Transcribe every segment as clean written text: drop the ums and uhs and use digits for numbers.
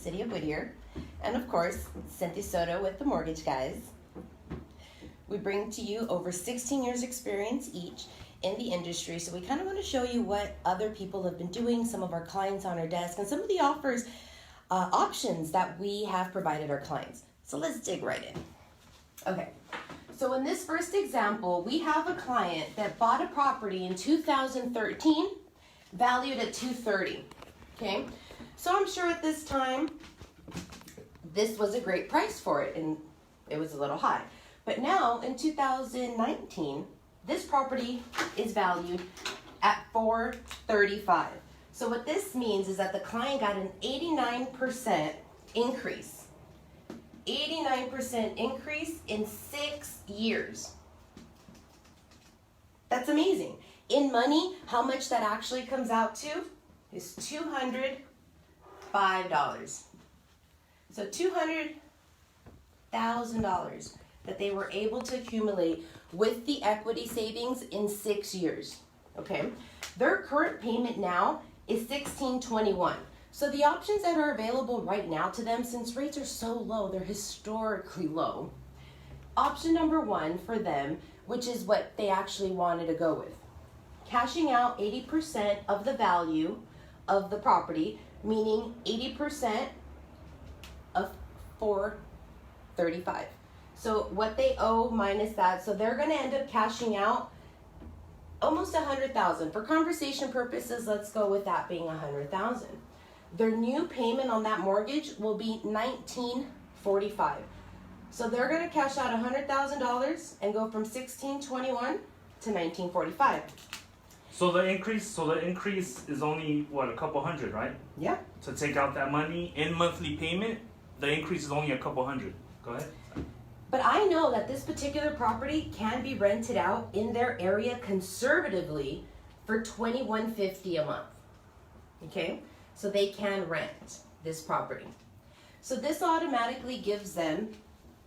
city of Whittier. And of course, Cynthia Soto with the Mortgage Guys. We bring to you over 16 years experience each in the industry. So we kind of want to show you what other people have been doing, some of our clients on our desk, and some of the options that we have provided our clients. So let's dig right in. Okay, so in this first example, we have a client that bought a property in 2013, valued at $230, okay? So I'm sure at this time, this was a great price for it, and it was a little high. But now, in 2019, this property is valued at $435. So what this means is that the client got an 89% increase. 89% increase in 6 years. That's amazing. In money, how much that actually comes out to is $205. So $200,000 that they were able to accumulate with the equity savings in 6 years, okay? Their current payment now is $1,621. So the options that are available right now to them, since rates are so low, they're historically low. Option number one for them, which is what they actually wanted to go with, cashing out 80% of the value of the property, meaning 80% of $435. So what they owe minus that, so they're gonna end up cashing out almost $100,000. For conversation purposes, let's go with that being $100,000. Their new payment on that mortgage will be $1,945. So they're gonna cash out $100,000 and go from $1,621 to $1,945. So the increase is only what, a couple hundred, right? Yeah. To take out that money in monthly payment, the increase is only a couple hundred. Go ahead. But I know that this particular property can be rented out in their area conservatively for $2,150 a month. Okay? So they can rent this property. So this automatically gives them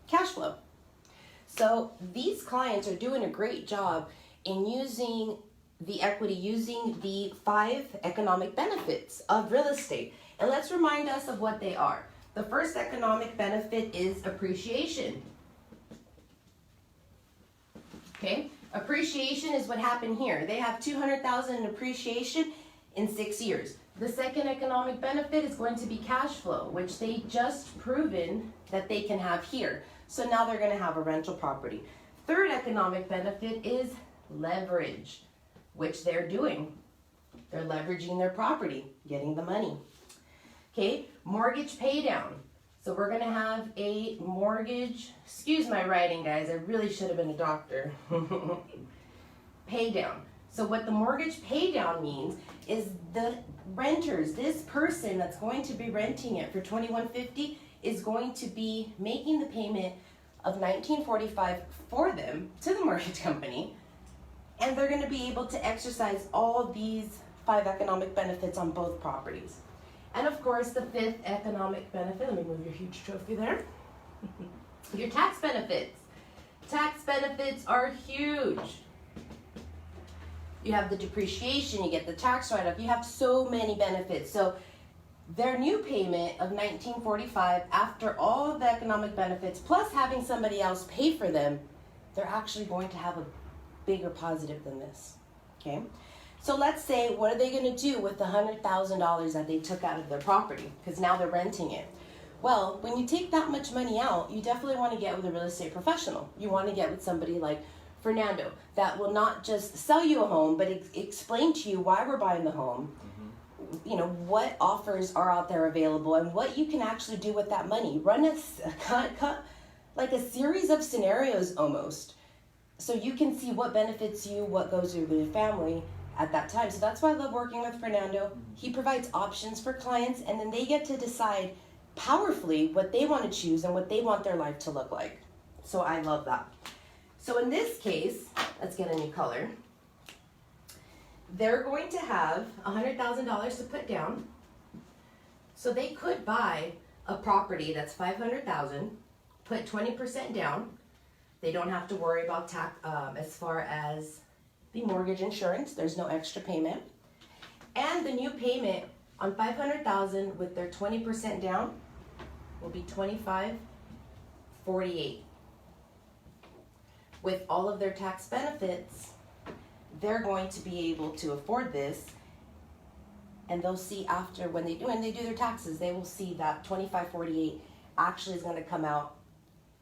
cash flow. So these clients are doing a great job in using the equity, using the 5 economic benefits of real estate. And let's remind us of what they are. The first economic benefit is appreciation. Okay, appreciation is what happened here. They have $200,000 in appreciation in 6 years. The second economic benefit is going to be cash flow, which they just proven that they can have here. So now they're going to have a rental property. Third economic benefit is leverage, which they're doing. They're leveraging their property, getting the money. Okay, mortgage pay down. So we're gonna have a mortgage, excuse my writing guys, I really should have been a doctor. Pay down. So what the mortgage pay down means is the renters, this person that's going to be renting it for $2,150 is going to be making the payment of $1,945 for them to the mortgage company, and they're gonna be able to exercise all of these 5 economic benefits on both properties. And of course, the 5th economic benefit, let me move your huge trophy there. Your tax benefits. Tax benefits are huge. You have the depreciation, you get the tax write-off, you have so many benefits. So their new payment of $1,945 after all of the economic benefits, plus having somebody else pay for them, they're actually going to have a bigger positive than this, okay? So let's say, what are they going to do with the $100,000 that they took out of their property? Because now they're renting it. Well, when you take that much money out, you definitely want to get with a real estate professional. You want to get with somebody like Fernando that will not just sell you a home, but explain to you why we're buying the home, you know, what offers are out there available, and what you can actually do with that money. Run like a series of scenarios almost, so you can see what benefits you, what goes with your family at that time. So that's why I love working with Fernando. He provides options for clients, and then they get to decide powerfully what they want to choose and what they want their life to look like. So I love that. So in this case, let's get a new color. They're going to have $100,000 to put down. So they could buy a property that's $500,000, put 20% down. They don't have to worry about tax as far as the mortgage insurance. There's no extra payment. And the new payment on $500,000 with their 20% down will be $25.48. With all of their tax benefits, they're going to be able to afford this, and they'll see after when they do their taxes, they will see that $25.48 actually is going to come out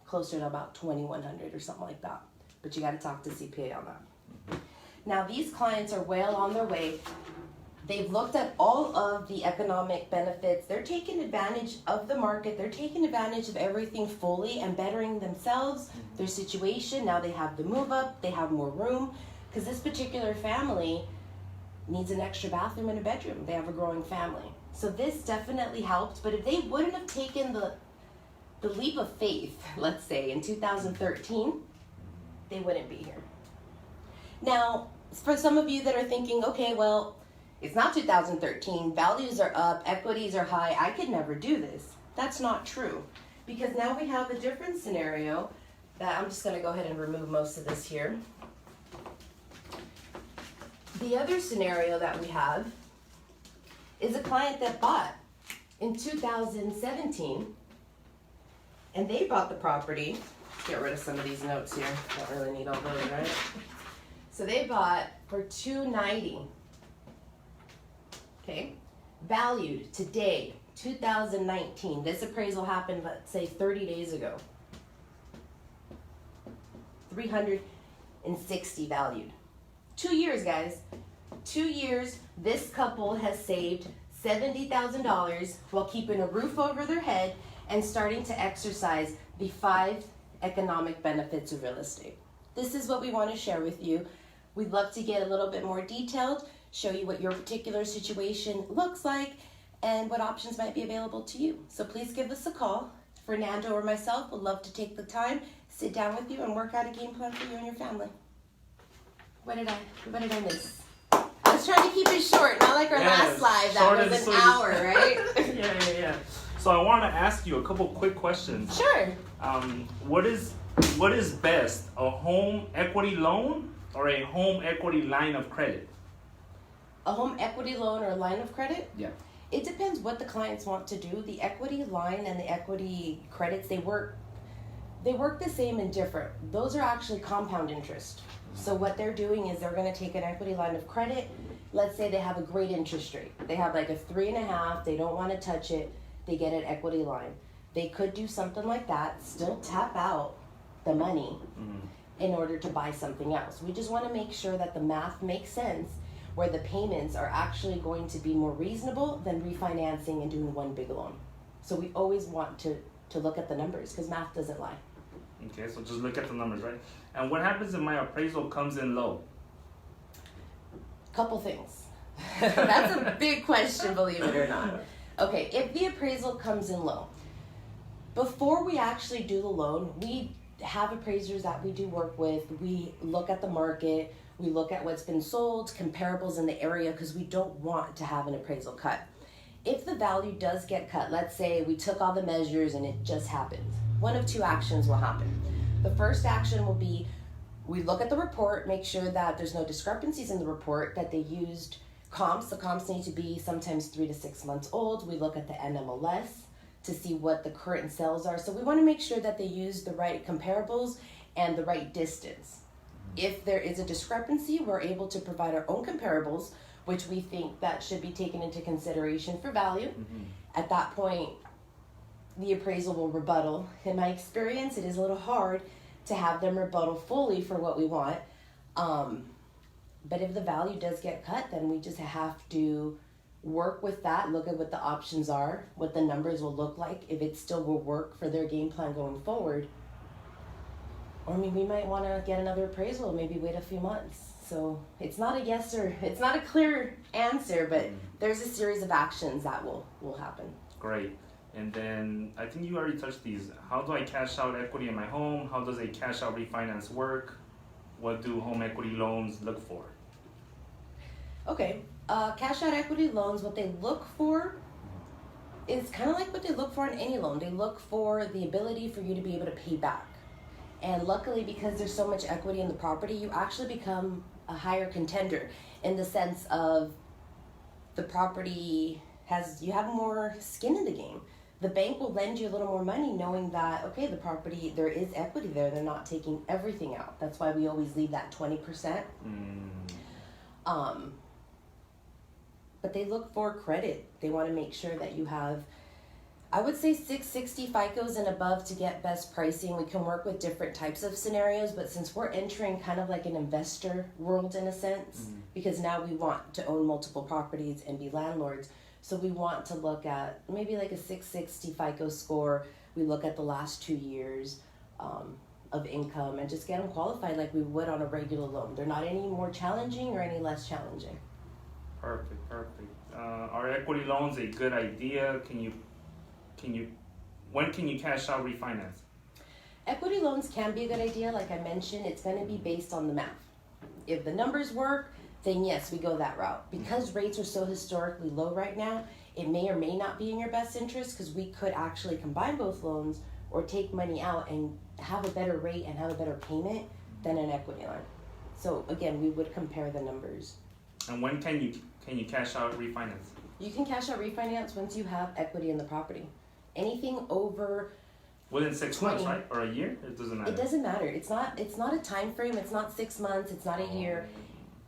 closer to about $2,100 or something like that. But you got to talk to CPA on that. Now these clients are well on their way. They've looked at all of the economic benefits. They're taking advantage of the market. They're taking advantage of everything fully and bettering themselves, their situation. Now they have the move up, they have more room, because this particular family needs an extra bathroom and a bedroom. They have a growing family. So this definitely helped, but if they wouldn't have taken the leap of faith, let's say, in 2013, they wouldn't be here. Now, for some of you that are thinking, okay, well, it's not 2013, values are up, equities are high, I could never do this. That's not true, because now we have a different scenario that I'm just going to go ahead and remove most of this here. The other scenario that we have is a client that bought in 2017, and they bought the property. Get rid of some of these notes here. Don't really need all those, right? So they bought for $290. Okay, valued today, 2019. This appraisal happened, let's say, 30 days ago. $360 valued. 2 years, guys. 2 years, this couple has saved $70,000 while keeping a roof over their head and starting to exercise the 5 economic benefits of real estate. This is what we want to share with you. We'd love to get a little bit more detailed, show you what your particular situation looks like and what options might be available to you. So please give us a call. Fernando or myself would love to take the time, sit down with you, and work out a game plan for you and your family. What did I miss? I was trying to keep it short, not like our last live that was an hour, right? Yeah. So I want to ask you a couple quick questions. Sure. What is best, a home equity loan or a home equity line of credit? A home equity loan or a line of credit? Yeah. It depends what the clients want to do. The equity line and the equity credits, they work the same and different. Those are actually compound interest. So what they're doing is they're going to take an equity line of credit. Let's say they have a great interest rate. They have like a 3.5. They don't want to touch it. They get an equity line. They could do something like that, still tap out the money in order to buy something else. We just want to make sure that the math makes sense, where the payments are actually going to be more reasonable than refinancing and doing one big loan. So we always want to look at the numbers, because math doesn't lie. Okay, so just look at the numbers, right? And what happens if my appraisal comes in low? Couple things. That's a big question, believe it or not. Okay, if the appraisal comes in low, before we actually do the loan, we have appraisers that we do work with. We look at the market, we look at what's been sold, comparables in the area, because we don't want to have an appraisal cut. If the value does get cut, let's say we took all the measures and it just happened, one of two actions will happen. The first action will be, we look at the report, make sure that there's no discrepancies in the report, that they used comps. The comps need to be sometimes 3 to 6 months old. We look at the NMLS to see what the current sales are. So we want to make sure that they use the right comparables and the right distance. If there is a discrepancy, we're able to provide our own comparables, which we think that should be taken into consideration for value. At that point, the appraisal will rebuttal. In my experience, it is a little hard to have them rebuttal fully for what we want. But if the value does get cut, then we just have to work with that, look at what the options are, what the numbers will look like, if it still will work for their game plan going forward. Or maybe we might want to get another appraisal, maybe wait a few months. So it's not a yes or, it's not a clear answer, but there's a series of actions that will happen. Great. And then I think you already touched these. How do I cash out equity in my home? How does a cash out refinance work? What do home equity loans look for? Okay, cash out equity loans, what they look for is kind of like what they look for in any loan. They look for the ability for you to be able to pay back. And luckily, because there's so much equity in the property, you actually become a higher contender in the sense of the property you have more skin in the game. the bank will lend you a little more money knowing that, okay, the property, there is equity there. They're not taking everything out. That's why we always leave that 20%. But they look for credit. They want to make sure that you have, I would say 660 FICOs and above to get best pricing. We can work with different types of scenarios, but since we're entering kind of like an investor world in a sense, because now we want to own multiple properties and be landlords, so we want to look at maybe like a 660 FICO score. We look at the last 2 years of income and just get them qualified like we would on a regular loan. They're not any more challenging or any less challenging. Perfect. Are equity loans a good idea? When can you cash out refinance? Equity loans can be a good idea. Like I mentioned, it's going to be based on the math. If the numbers work, then yes, we go that route. Because rates are so historically low right now, it may or may not be in your best interest because we could actually combine both loans or take money out and have a better rate and have a better payment than an equity line. So again, we would compare the numbers. And when can you cash out refinance? You can cash out refinance once you have equity in the property. Anything over within 6 months, right? Or a year? It doesn't matter. It doesn't matter. It's not a time frame. It's not 6 months. It's not a year.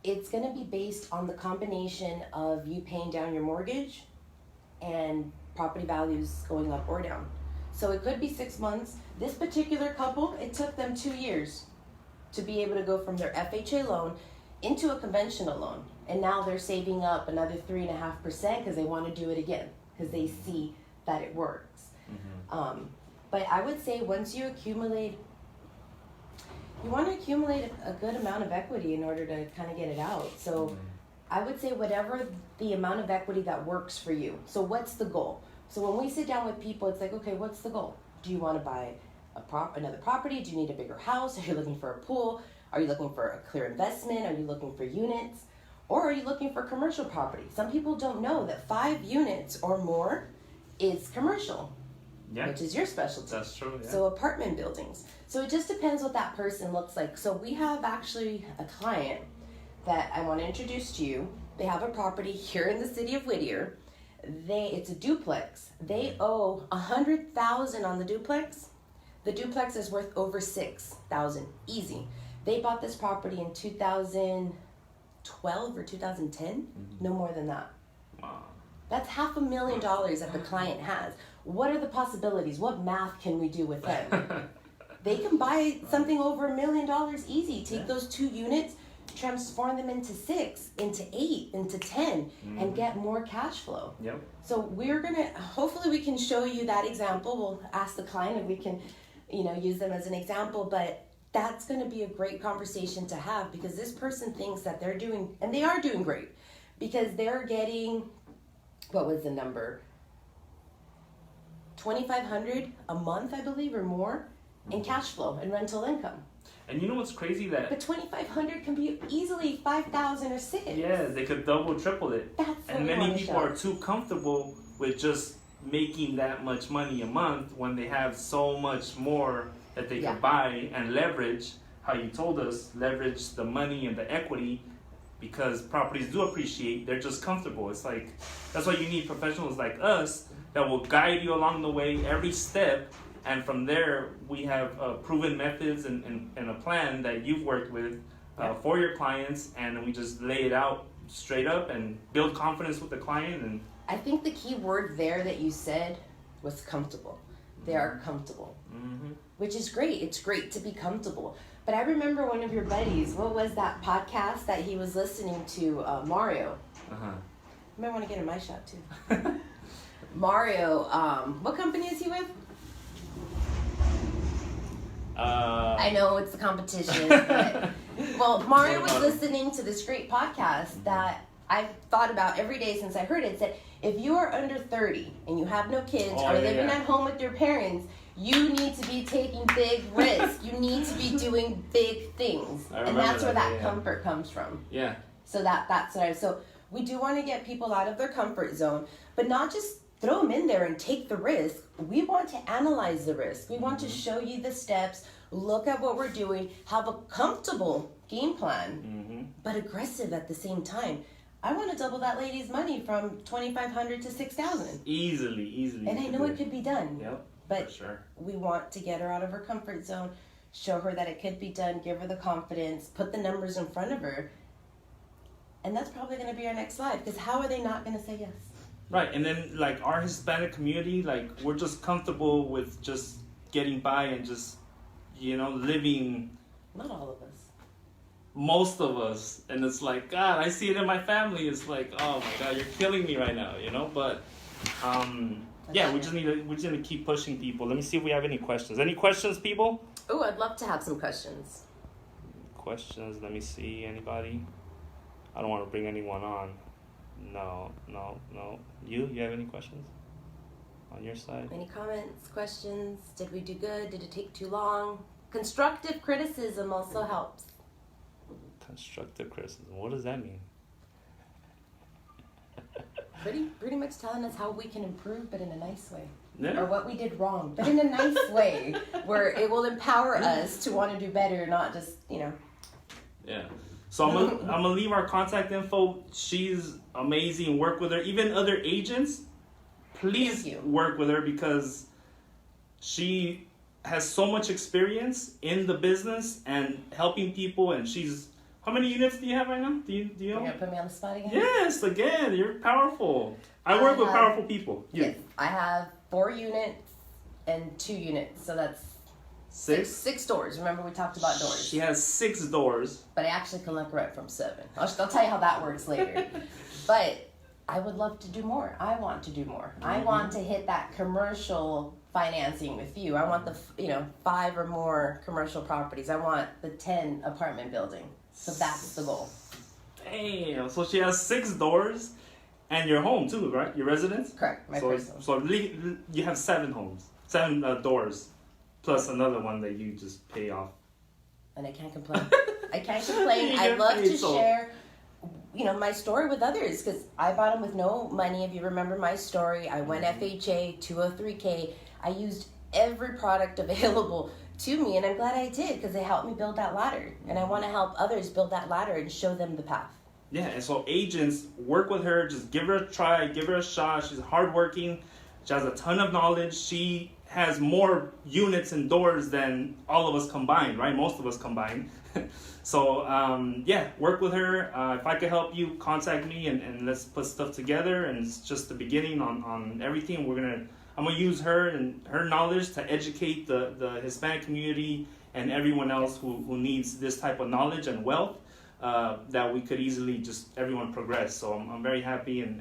It's going to be based on the combination of you paying down your mortgage and property values going up or down. So it could be 6 months. This particular couple, it took them 2 years to be able to go from their FHA loan into a conventional loan. And now they're saving up another 3.5% because they want to do it again because they see that it works. But I would say once you accumulate, you want to accumulate a good amount of equity in order to kind of get it out. So I would say whatever the amount of equity that works for you. So what's the goal? So when we sit down with people, it's like, okay, what's the goal? Do you want to buy another property? Do you need a bigger house? Are you looking for a pool? Are you looking for a clear investment? Are you looking for units? Or are you looking for commercial property? Some people don't know that 5 units or more is commercial, which is your specialty. That's true, yeah. So apartment buildings. So it just depends what that person looks like. So we have actually a client that I want to introduce to you. They have a property here in the city of Whittier. It's a duplex. They owe $100,000 on the duplex. The duplex is worth over $6,000, easy. They bought this property in 2012 or 2010, no more than that. Wow. That's $500,000 that the client has. What are the possibilities? What math can we do with them? They can buy something over $1 million easy. Take those 2 units, transform them into 6, into 8, into 10, and get more cash flow. Yep. So we're gonna, hopefully we can show you that example. We'll ask the client if we can, use them as an example, but that's gonna be a great conversation to have because this person thinks that they're doing, and they are doing great, because they're getting, what was the number? $2,500 a month, I believe, or more in cash flow and rental income. And you know what's crazy? That But $2,500 can be easily $5,000 or $6,000. Yeah, they could double, triple it. That's what and we many wanna people show. are too comfortable with just making that much money a month when they have so much more that they can buy and leverage. How you told us, leverage the money and the equity, because properties do appreciate. They're just comfortable. It's like, that's why you need professionals like us that will guide you along the way every step. And from there, we have proven methods and a plan that you've worked with for your clients, and we just lay it out straight up and build confidence with the client. And I think the key word there that you said was comfortable. They are comfortable, which is great. It's great to be comfortable. But I remember one of your buddies, what was that podcast that he was listening to, Mario? You might want to get in my shot too. Mario, what company is he with? I know it's the competition, but well, Mario was listening to this great podcast that I've thought about every day since I heard it. It said, if you are under 30 and you have no kids or living at home with your parents, you need to be taking big risks. You need to be doing big things. And that's where that comfort comes from. Yeah. So that's what so we do want to get people out of their comfort zone, but not just throw them in there and take the risk. We want to analyze the risk. We want to show you the steps, look at what we're doing, have a comfortable game plan, but aggressive at the same time. I want to double that lady's money from $2,500 to $6,000. Easily. And I know it could be done. Yep. But for sure. we want to get her out of her comfort zone, show her that it could be done, give her the confidence, put the numbers in front of her. And that's probably going to be our next slide, because how are they not going to say yes? Right, and then like our Hispanic community, like we're just comfortable with just getting by and just, living. Not all of us. Most of us, and it's like, God, I see it in my family. It's like, oh my God, you're killing me right now, But yeah, we just need to keep pushing people. Let me see if we have any questions. Any questions, people? Oh, I'd love to have some questions. Questions? Let me see. Anybody? I don't want to bring anyone on. No. You have any questions on your side? Any comments, questions? Did we do good? Did it take too long? Constructive criticism also helps. Constructive criticism. What does that mean? Pretty much telling us how we can improve, but in a nice way. Yeah. Or what we did wrong, but in a nice way, where it will empower us to want to do better, not just, Yeah. So I'm gonna leave our contact info. She's amazing. Work with her. Even other agents, please work with her, because she has so much experience in the business and helping people. And she's, how many units do you have right now? Do you know? You're gonna put me on the spot again? Yes, again, you're powerful. I work with powerful people. Yes, I have 4 units and 2 units, so that's 6 doors. Remember we talked about doors. She has 6 doors. But I actually can look right from 7. I'll tell you how that works later. But I would love to do more. I want to do more. I want to hit that commercial financing with you. I want the 5 or more commercial properties. I want the 10 apartment building. So that's the goal. Damn. So she has 6 doors, and your home too, right? Your residence. Correct. My personal. So you have 7 homes, 7 doors, plus another one that you just pay off. And I can't complain. I can't complain. I love to share, my story with others, because I bought them with no money. If you remember my story, I went FHA, 203K. I used every product available to me, and I'm glad I did, because it helped me build that ladder. And I want to help others build that ladder and show them the path. Yeah, and so agents, work with her. Just give her a try. Give her a shot. She's hardworking. She has a ton of knowledge. She has more units and doors than all of us combined, right? Most of us combined. So, work with her. If I could help you, contact me, and let's put stuff together. And it's just the beginning on everything. I'm going to use her and her knowledge to educate the Hispanic community and everyone else who needs this type of knowledge and wealth, that we could easily just everyone progress. So I'm very happy and